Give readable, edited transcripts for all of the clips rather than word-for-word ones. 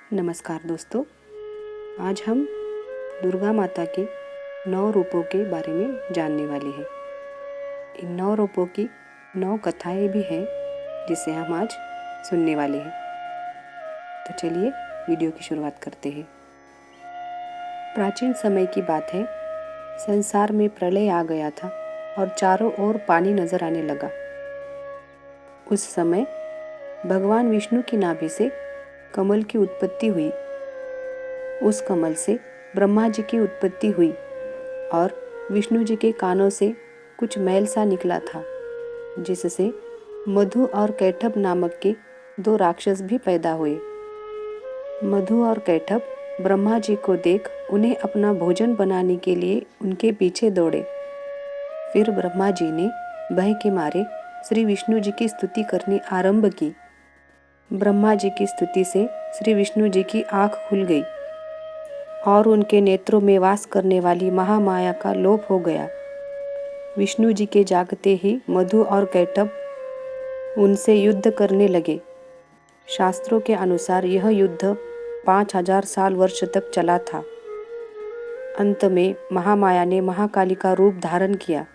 नमस्कार दोस्तों, आज हम दुर्गा माता के 9 रूपों के बारे में जानने वाले हैं। इन 9 रूपों की 9 कथाएं भी हैं जिसे हम आज सुनने वाले हैं। तो चलिए वीडियो की शुरुआत करते हैं। प्राचीन समय की बात है, संसार में प्रलय आ गया था और चारों ओर पानी नजर आने लगा। उस समय भगवान विष्णु की नाभि से कमल की उत्पत्ति हुई। उस कमल से ब्रह्मा जी की उत्पत्ति हुई और विष्णु जी के कानों से कुछ मैल सा निकला था, जिससे मधु और कैटभ नामक के 2 राक्षस भी पैदा हुए। मधु और कैटभ ब्रह्मा जी को देख उन्हें अपना भोजन बनाने के लिए उनके पीछे दौड़े। फिर ब्रह्मा जी ने भय के मारे श्री विष्णु जी की स्तुति करनी आरंभ की। ब्रह्मा जी की स्तुति से श्री विष्णु जी की आँख खुल गई और उनके नेत्रों में वास करने वाली महामाया का लोप हो गया। विष्णु जी के जागते ही मधु और कैटभ उनसे युद्ध करने लगे। शास्त्रों के अनुसार यह युद्ध 5000 साल वर्ष तक चला था। अंत में महामाया ने महाकाली का रूप धारण किया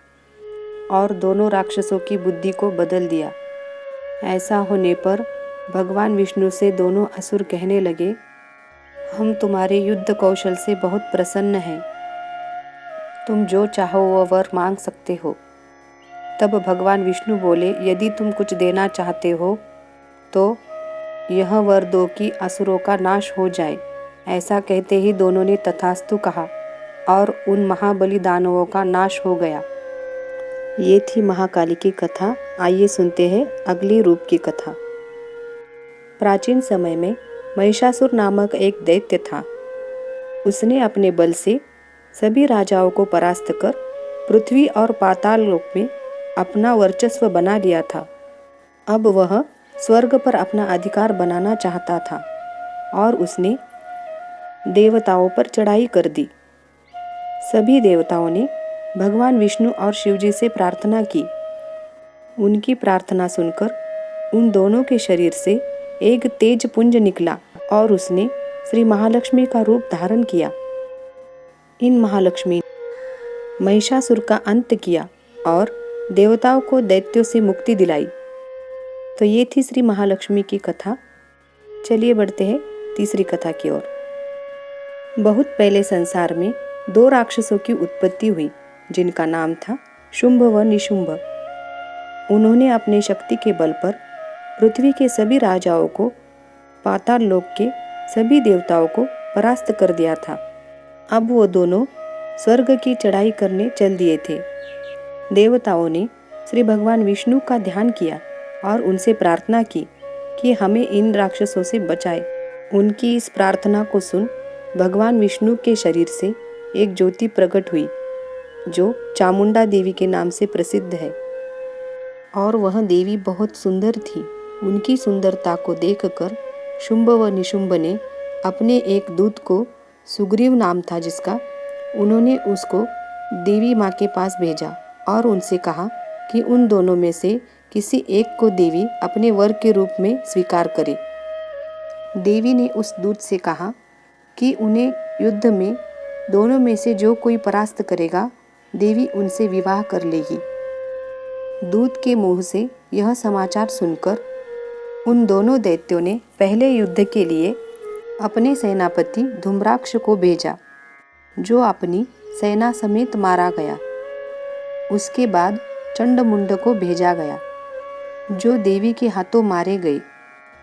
और दोनों राक्षसों की बुद्धि को बदल दिया। ऐसा होने पर भगवान विष्णु से दोनों असुर कहने लगे, हम तुम्हारे युद्ध कौशल से बहुत प्रसन्न हैं। तुम जो चाहो वह वर मांग सकते हो। तब भगवान विष्णु बोले, यदि तुम कुछ देना चाहते हो तो यह वर दो कि असुरों का नाश हो जाए। ऐसा कहते ही दोनों ने तथास्तु कहा और उन महाबली दानवों का नाश हो गया। ये थी महाकाली की कथा। आइए सुनते हैं अगली रूप की कथा। प्राचीन समय में महिषासुर नामक एक दैत्य था। उसने अपने बल से सभी राजाओं को परास्त कर पृथ्वी और पाताल लोक में अपना वर्चस्व बना लिया था। अब वह स्वर्ग पर अपना अधिकार बनाना चाहता था और उसने देवताओं पर चढ़ाई कर दी। सभी देवताओं ने भगवान विष्णु और शिवजी से प्रार्थना की। उनकी प्रार्थना सुनकर उन दोनों के शरीर से एक तेज पुंज निकला और उसने श्री महालक्ष्मी का रूप धारण किया। इन महालक्ष्मी ने महिषासुर का अंत किया और देवताओं को दैत्यों से मुक्ति दिलाई। तो ये थी श्री महालक्ष्मी की कथा। चलिए बढ़ते हैं तीसरी कथा की ओर। बहुत पहले संसार में 2 राक्षसों की उत्पत्ति हुई, जिनका नाम था शुंभ व निशुंभ। उन्होंने अपने शक्ति के बल पर पृथ्वी के सभी राजाओं को, पाताल लोक के सभी देवताओं को परास्त कर दिया था। अब वो दोनों स्वर्ग की चढ़ाई करने चल दिए थे। देवताओं ने श्री भगवान विष्णु का ध्यान किया और उनसे प्रार्थना की कि हमें इन राक्षसों से बचाए। उनकी इस प्रार्थना को सुन भगवान विष्णु के शरीर से एक ज्योति प्रकट हुई, जो चामुंडा देवी के नाम से प्रसिद्ध है। और वह देवी बहुत सुंदर थी। उनकी सुंदरता को देखकर शुंभ व निशुंभ ने अपने एक दूत को, सुग्रीव नाम था जिसका, उन्होंने उसको देवी माँ के पास भेजा और उनसे कहा कि उन दोनों में से किसी एक को देवी अपने वर के रूप में स्वीकार करे। देवी ने उस दूत से कहा कि उन्हें युद्ध में दोनों में से जो कोई परास्त करेगा, देवी उनसे विवाह कर लेगी। दूत के मुंह से यह समाचार सुनकर उन दोनों दैत्यों ने पहले युद्ध के लिए अपने सेनापति धूम्राक्ष को भेजा, जो अपनी सेना समेत मारा गया। उसके बाद चंडमुंड को भेजा गया, जो देवी के हाथों मारे गए।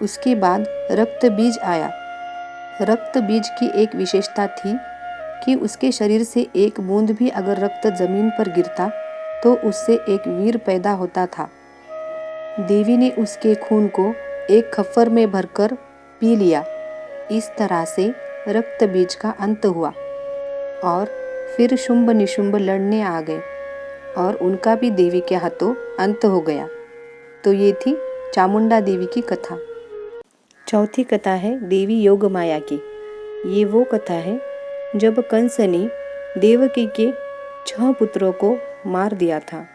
उसके बाद रक्त बीज आया। रक्त बीज की एक विशेषता थी कि उसके शरीर से एक बूंद भी अगर रक्त जमीन पर गिरता तो उससे एक वीर पैदा होता था। देवी ने उसके खून को एक खप्पर में भरकर पी लिया। इस तरह से रक्त बीज का अंत हुआ और फिर शुंभ निशुंभ लड़ने आ गए और उनका भी देवी के हाथों अंत हो गया। तो ये थी चामुंडा देवी की कथा। चौथी कथा है देवी योग माया की। ये वो कथा है जब कंस ने देवकी के 6 पुत्रों को मार दिया था।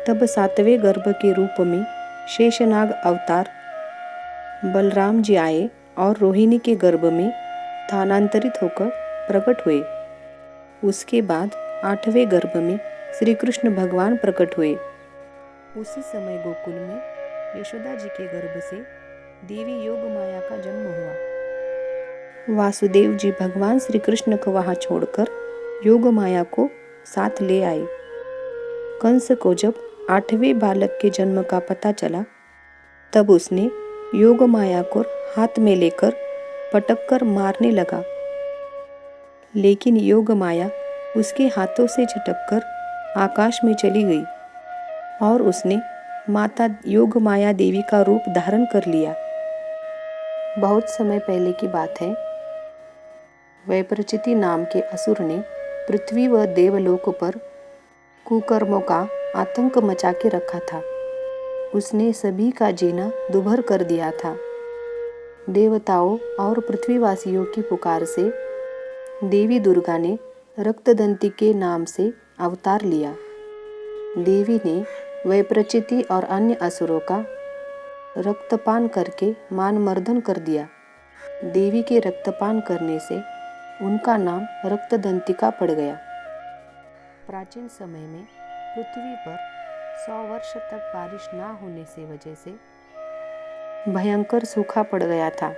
तब 7वें गर्भ के रूप में शेषनाग अवतार बलराम जी आए और रोहिणी के गर्भ में स्थानांतरित होकर प्रकट हुए। उसके बाद 8वें गर्भ में श्री कृष्ण भगवान प्रकट हुए। उसी समय गोकुल में यशोदा जी के गर्भ से देवी योग माया का जन्म हुआ। वासुदेव जी भगवान श्री कृष्ण को वहां छोड़कर योग माया को साथ ले आए। कंस को जब 8वें बालक के जन्म का पता चला तब उसने योग माया को हाथ में लेकर पटक कर मारने लगा, लेकिन योग माया उसके हाथों से झटक कर आकाश में चली गई और उसने माता योग माया देवी का रूप धारण कर लिया। बहुत समय पहले की बात है। वैप्रचिति नाम के असुर ने पृथ्वी व देवलोक पर कुकर्मों का आतंक मचा के रखा था। उसने सभी का जीना दुभर कर दिया था। देवताओं और पृथ्वीवासियों की पुकार से देवी दुर्गा ने रक्तदंती के नाम से अवतार लिया। देवी ने वैप्रचिति और अन्य असुरों का रक्तपान करके मानमर्दन कर दिया। देवी के रक्तपान करने से उनका नाम रक्तदंतिका पड़ गया। प्राचीन समय में पृथ्वी पर 100 वर्ष तक बारिश ना होने से वजह से भयंकर सूखा पड़ गया था।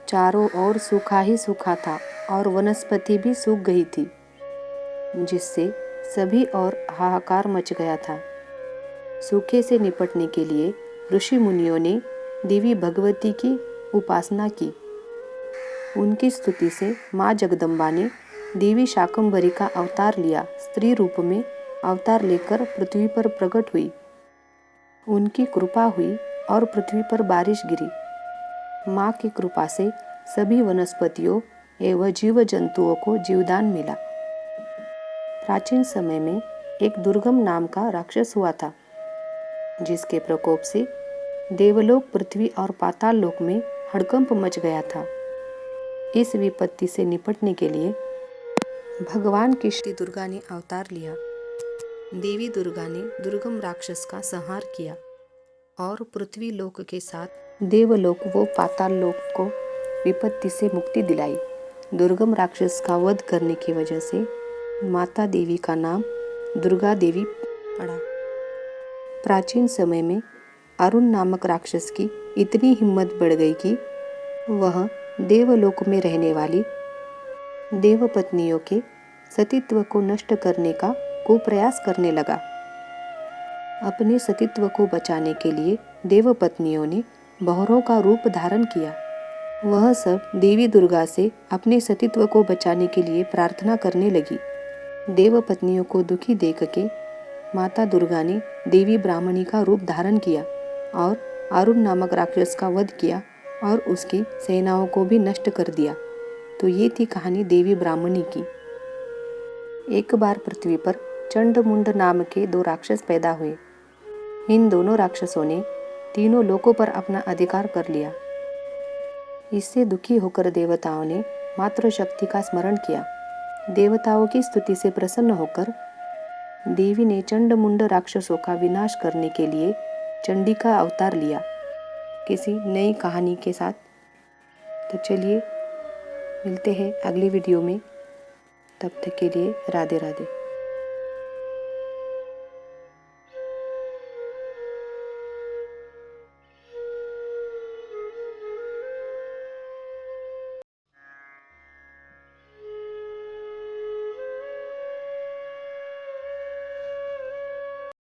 चारों ओर सूखा ही सूखा था और वनस्पति भी सूख गई थी, जिससे सभी और हाहाकार मच गया था। सूखे से निपटने के लिए ऋषि मुनियों ने देवी भगवती की उपासना की। उनकी स्तुति से माँ जगदम्बा ने देवी शाकंभरी का अवतार लिया। स्त्री रूप में अवतार लेकर पृथ्वी पर प्रकट हुई। उनकी कृपा हुई और पृथ्वी पर बारिश गिरी। माँ की कृपा से सभी वनस्पतियों एवं जीव जंतुओं को जीवदान मिला। प्राचीन समय में एक दुर्गम नाम का राक्षस हुआ था, जिसके प्रकोप से देवलोक, पृथ्वी और पाताल लोक में हड़कंप मच गया था। इस विपत्ति से निपटने के लिए भगवान की श्री दुर्गा ने अवतार लिया। देवी दुर्गा ने दुर्गम राक्षस का संहार किया और पृथ्वी लोक के साथ देवलोक व पाताल लोक को विपत्ति से मुक्ति दिलाई। दुर्गम राक्षस का वध करने की वजह से माता देवी का नाम दुर्गा देवी पड़ा। प्राचीन समय में अरुण नामक राक्षस की इतनी हिम्मत बढ़ गई कि वह देवलोक में रहने वाली देवपत्नियों के सतीत्व को नष्ट करने का कुप्रयास करने लगा। अपने सतीत्व को बचाने के लिए देवपत्नियों ने बहरों का रूप धारण किया। वह सब देवी दुर्गा से अपने सतीत्व को बचाने के लिए प्रार्थना करने लगी। देवपत्नियों को दुखी देख के माता दुर्गा ने देवी ब्राह्मणी का रूप धारण किया और अरुण नामक राक्षस का वध किया और उसकी सेनाओं को भी नष्ट कर दिया। तो ये थी कहानी देवी ब्राह्मणी की। एक बार पृथ्वी पर चंडमुंड नाम के 2 राक्षस पैदा हुए। इन दोनों राक्षसों ने तीनों लोकों पर अपना अधिकार कर लिया। इससे दुखी होकर देवताओं ने मातृशक्ति का स्मरण किया। देवताओं की स्तुति से प्रसन्न होकर देवी ने चंडमुंड राक्षसों का विनाश करने के लिए चंडी का अवतार लिया, किसी नई कहानी के साथ। तो चलिए मिलते हैं अगली वीडियो में। तब तक के लिए राधे राधे।